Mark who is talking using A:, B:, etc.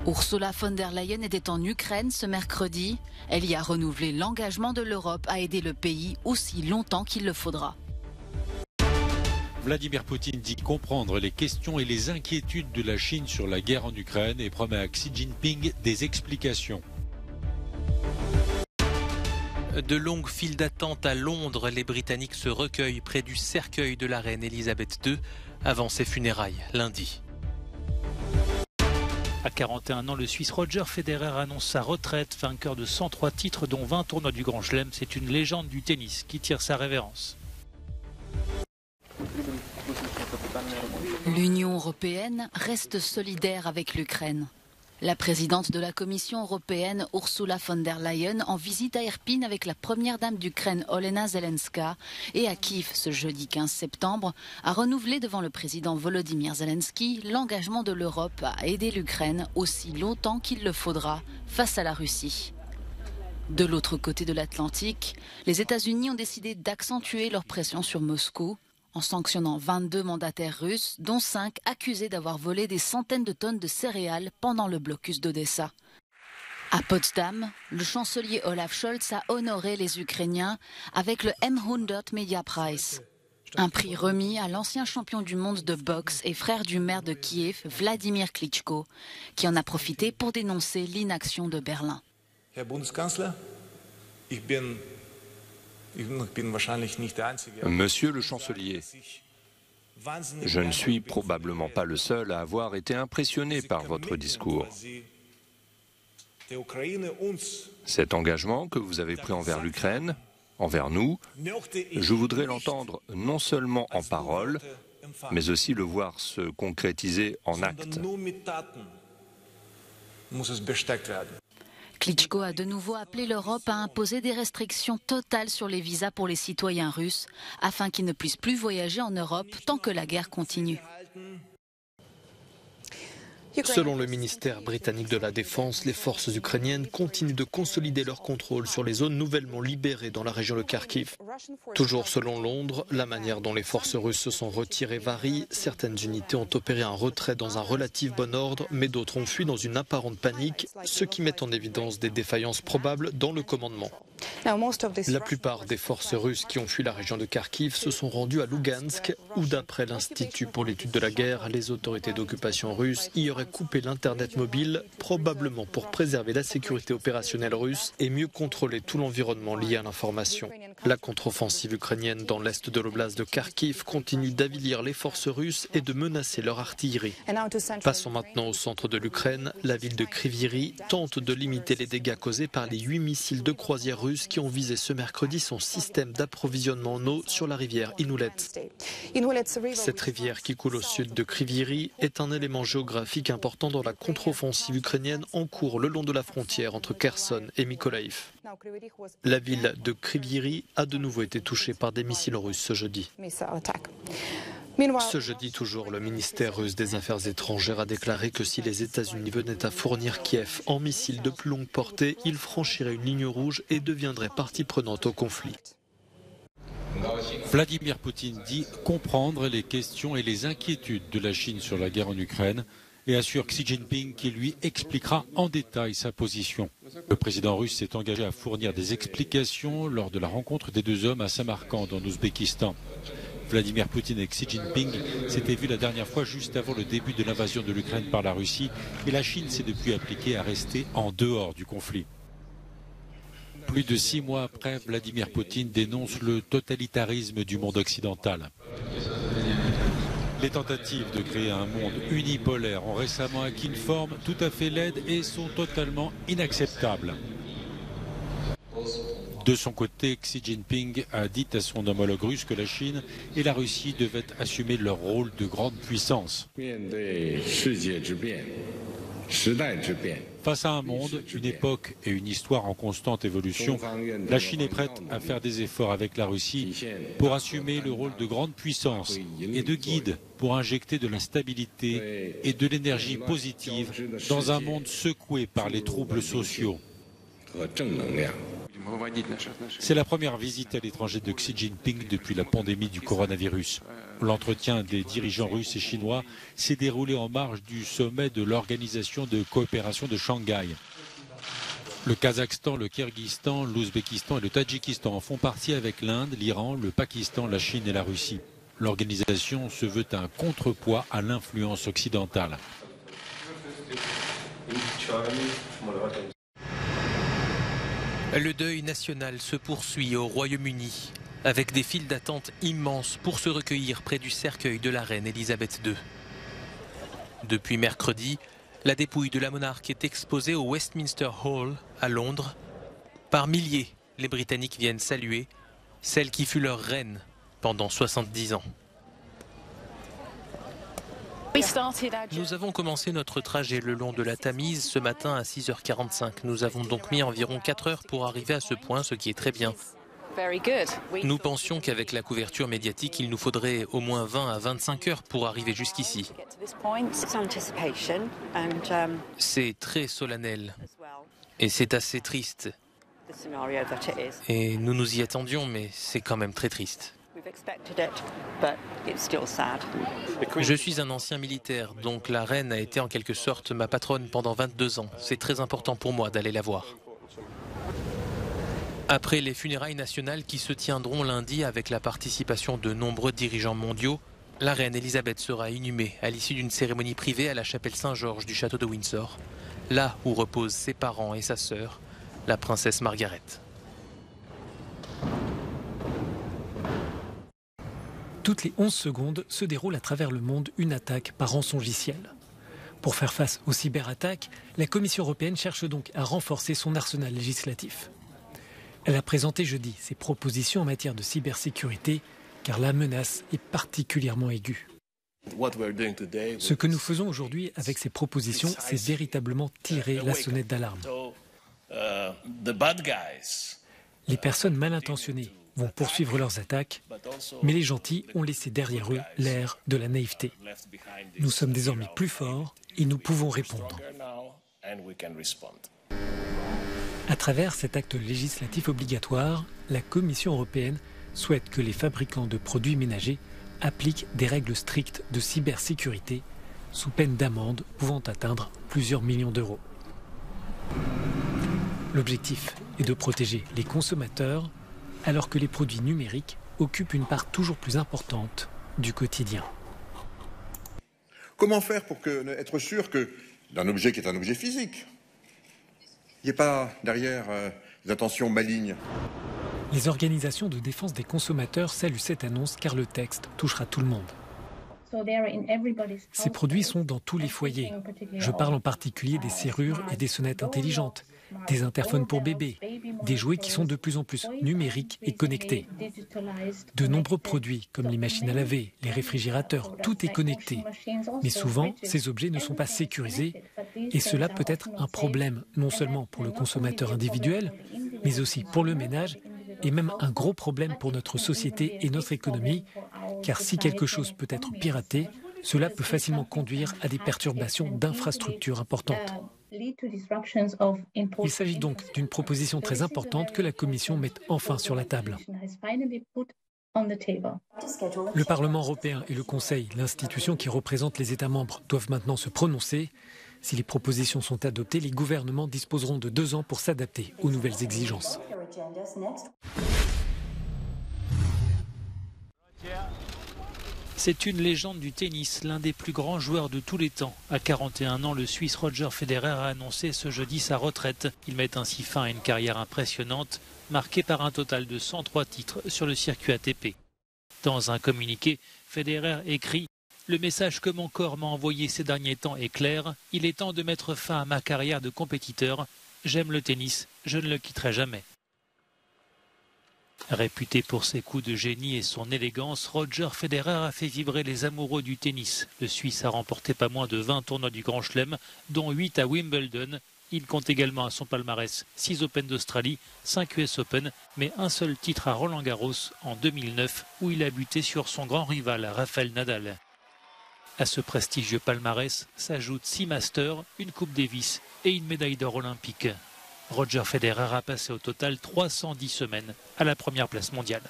A: Ursula von der Leyen était en Ukraine ce mercredi. Elle y a renouvelé l'engagement de l'Europe à aider le pays aussi longtemps qu'il le faudra.
B: Vladimir Poutine dit comprendre les questions et les inquiétudes de la Chine sur la guerre en Ukraine et promet à Xi Jinping des explications.
C: De longues files d'attente à Londres, les Britanniques se recueillent près du cercueil de la reine Elisabeth II avant ses funérailles lundi.
D: À 41 ans, le Suisse Roger Federer annonce sa retraite, vainqueur de 103 titres dont 20 tournois du Grand Chelem. C'est une légende du tennis qui tire sa révérence.
A: L'Union européenne reste solidaire avec l'Ukraine. La présidente de la Commission européenne, Ursula von der Leyen, en visite à Irpin avec la première dame d'Ukraine, Olena Zelenska, et à Kiev ce jeudi 15 septembre, a renouvelé devant le président Volodymyr Zelensky l'engagement de l'Europe à aider l'Ukraine aussi longtemps qu'il le faudra face à la Russie. De l'autre côté de l'Atlantique, les États-Unis ont décidé d'accentuer leur pression sur Moscou, en sanctionnant 22 mandataires russes, dont 5 accusés d'avoir volé des centaines de tonnes de céréales pendant le blocus d'Odessa. À Potsdam, le chancelier Olaf Scholz a honoré les Ukrainiens avec le M100 Media Prize, un prix remis à l'ancien champion du monde de boxe et frère du maire de Kiev, Vladimir Klitschko, qui en a profité pour dénoncer l'inaction de Berlin.
E: Herr Bundeskanzler,
F: Monsieur le chancelier, je ne suis probablement pas le seul à avoir été impressionné par votre discours. Cet engagement que vous avez pris envers l'Ukraine, envers nous, je voudrais l'entendre non seulement en paroles, mais aussi le voir se concrétiser en actes.
A: Klitschko a de nouveau appelé l'Europe à imposer des restrictions totales sur les visas pour les citoyens russes, afin qu'ils ne puissent plus voyager en Europe tant que la guerre continue.
G: Selon le ministère britannique de la Défense, les forces ukrainiennes continuent de consolider leur contrôle sur les zones nouvellement libérées dans la région de Kharkiv. Toujours selon Londres, la manière dont les forces russes se sont retirées varie. Certaines unités ont opéré un retrait dans un relatif bon ordre, mais d'autres ont fui dans une apparente panique, ce qui met en évidence des défaillances probables dans le commandement. La plupart des forces russes qui ont fui la région de Kharkiv se sont rendues à Lugansk, où d'après l'Institut pour l'étude de la guerre, les autorités d'occupation russes y auraient coupé l'Internet mobile, probablement pour préserver la sécurité opérationnelle russe et mieux contrôler tout l'environnement lié à l'information. La contre-offensive ukrainienne dans l'est de l'oblast de Kharkiv continue d'avilir les forces russes et de menacer leur artillerie. Passons maintenant au centre de l'Ukraine. La ville de Kryvyi tente de limiter les dégâts causés par les 8 missiles de croisière russes qui ont visé ce mercredi son système d'approvisionnement en eau sur la rivière Inoulet. Cette rivière qui coule au sud de Kryvyi est un élément géographique important dans la contre-offensive ukrainienne en cours le long de la frontière entre Kherson et Mykolaiv. La ville de Kryvyi a de nouveau été touchée par des missiles russes ce jeudi. Ce jeudi toujours, le ministère russe des Affaires étrangères a déclaré que si les États-Unis venaient à fournir Kiev en missiles de plus longue portée, ils franchiraient une ligne rouge et deviendraient partie prenante au conflit.
B: Vladimir Poutine dit comprendre les questions et les inquiétudes de la Chine sur la guerre en Ukraine et assure Xi Jinping qu'il lui expliquera en détail sa position. Le président russe s'est engagé à fournir des explications lors de la rencontre des deux hommes à Samarcande en Ouzbékistan. Vladimir Poutine et Xi Jinping s'étaient vus la dernière fois juste avant le début de l'invasion de l'Ukraine par la Russie et la Chine s'est depuis appliquée à rester en dehors du conflit. Plus de 6 mois après, Vladimir Poutine dénonce le totalitarisme du monde occidental. Les tentatives de créer un monde unipolaire ont récemment acquis une forme tout à fait laide et sont totalement inacceptables. De son côté, Xi Jinping a dit à son homologue russe que la Chine et la Russie devaient assumer leur rôle de grande puissance. Face à un monde, une époque et une histoire en constante évolution, la Chine est prête à faire des efforts avec la Russie pour assumer le rôle de grande puissance et de guide pour injecter de la stabilité et de l'énergie positive dans un monde secoué par les troubles sociaux. C'est la première visite à l'étranger de Xi Jinping depuis la pandémie du coronavirus. L'entretien des dirigeants russes et chinois s'est déroulé en marge du sommet de l'Organisation de coopération de Shanghai. Le Kazakhstan, le Kirghizistan, l'Ouzbékistan et le Tadjikistan font partie avec l'Inde, l'Iran, le Pakistan, la Chine et la Russie. L'organisation se veut un contrepoids à l'influence occidentale.
C: Le deuil national se poursuit au Royaume-Uni, avec des files d'attente immenses pour se recueillir près du cercueil de la reine Elisabeth II. Depuis mercredi, la dépouille de la monarque est exposée au Westminster Hall à Londres. Par milliers, les Britanniques viennent saluer celle qui fut leur reine pendant 70 ans. Nous avons commencé notre trajet le long de la Tamise ce matin à 6h45. Nous avons donc mis environ 4 heures pour arriver à ce point, ce qui est très bien. Nous pensions qu'avec la couverture médiatique, il nous faudrait au moins 20 à 25 heures pour arriver jusqu'ici. C'est très solennel et c'est assez triste. Et nous nous y attendions, mais c'est quand même très triste. Je suis un ancien militaire, donc la reine a été en quelque sorte ma patronne pendant 22 ans. C'est très important pour moi d'aller la voir. Après les funérailles nationales qui se tiendront lundi avec la participation de nombreux dirigeants mondiaux, la reine Elisabeth sera inhumée à l'issue d'une cérémonie privée à la chapelle Saint-Georges du château de Windsor, là où reposent ses parents et sa sœur, la princesse Margaret.
E: Toutes les 11 secondes se déroule à travers le monde une attaque par rançongiciel. Pour faire face aux cyberattaques, la Commission européenne cherche donc à renforcer son arsenal législatif. Elle a présenté jeudi ses propositions en matière de cybersécurité, car la menace est particulièrement aiguë. Ce que nous faisons aujourd'hui avec ces propositions, c'est véritablement tirer la sonnette d'alarme. Les personnes mal intentionnées vont poursuivre leurs attaques, mais les gentils ont laissé derrière eux l'ère de la naïveté. Nous sommes désormais plus forts et nous pouvons répondre. À travers cet acte législatif obligatoire, la Commission européenne souhaite que les fabricants de produits ménagers appliquent des règles strictes de cybersécurité sous peine d'amende pouvant atteindre plusieurs millions d'euros. L'objectif est de protéger les consommateurs alors que les produits numériques occupent une part toujours plus importante du quotidien.
H: Comment faire pour être sûr que d'un objet qui est un objet physique, il n'y ait pas derrière des intentions malignes?
E: Les organisations de défense des consommateurs saluent cette annonce car le texte touchera tout le monde. Ces produits sont dans tous les foyers. Je parle en particulier des serrures et des sonnettes intelligentes, des interphones pour bébés, des jouets qui sont de plus en plus numériques et connectés. De nombreux produits comme les machines à laver, les réfrigérateurs, tout est connecté. Mais souvent, ces objets ne sont pas sécurisés et cela peut être un problème non seulement pour le consommateur individuel, mais aussi pour le ménage et même un gros problème pour notre société et notre économie, car si quelque chose peut être piraté, cela peut facilement conduire à des perturbations d'infrastructures importantes. Il s'agit donc d'une proposition très importante que la Commission mette enfin sur la table. Le Parlement européen et le Conseil, l'institution qui représente les États membres, doivent maintenant se prononcer. Si les propositions sont adoptées, les gouvernements disposeront de 2 ans pour s'adapter aux nouvelles exigences.
D: C'est une légende du tennis, l'un des plus grands joueurs de tous les temps. À 41 ans, le Suisse Roger Federer a annoncé ce jeudi sa retraite. Il met ainsi fin à une carrière impressionnante, marquée par un total de 103 titres sur le circuit ATP. Dans un communiqué, Federer écrit « Le message que mon corps m'a envoyé ces derniers temps est clair. Il est temps de mettre fin à ma carrière de compétiteur. J'aime le tennis, je ne le quitterai jamais. » Réputé pour ses coups de génie et son élégance, Roger Federer a fait vibrer les amoureux du tennis. Le Suisse a remporté pas moins de 20 tournois du Grand Chelem, dont 8 à Wimbledon. Il compte également à son palmarès 6 Open d'Australie, 5 US Open, mais un seul titre à Roland-Garros en 2009, où il a buté sur son grand rival Rafael Nadal. À ce prestigieux palmarès s'ajoutent 6 Masters, une Coupe Davis et une médaille d'or olympique. Roger Federer a passé au total 310 semaines à la première place mondiale.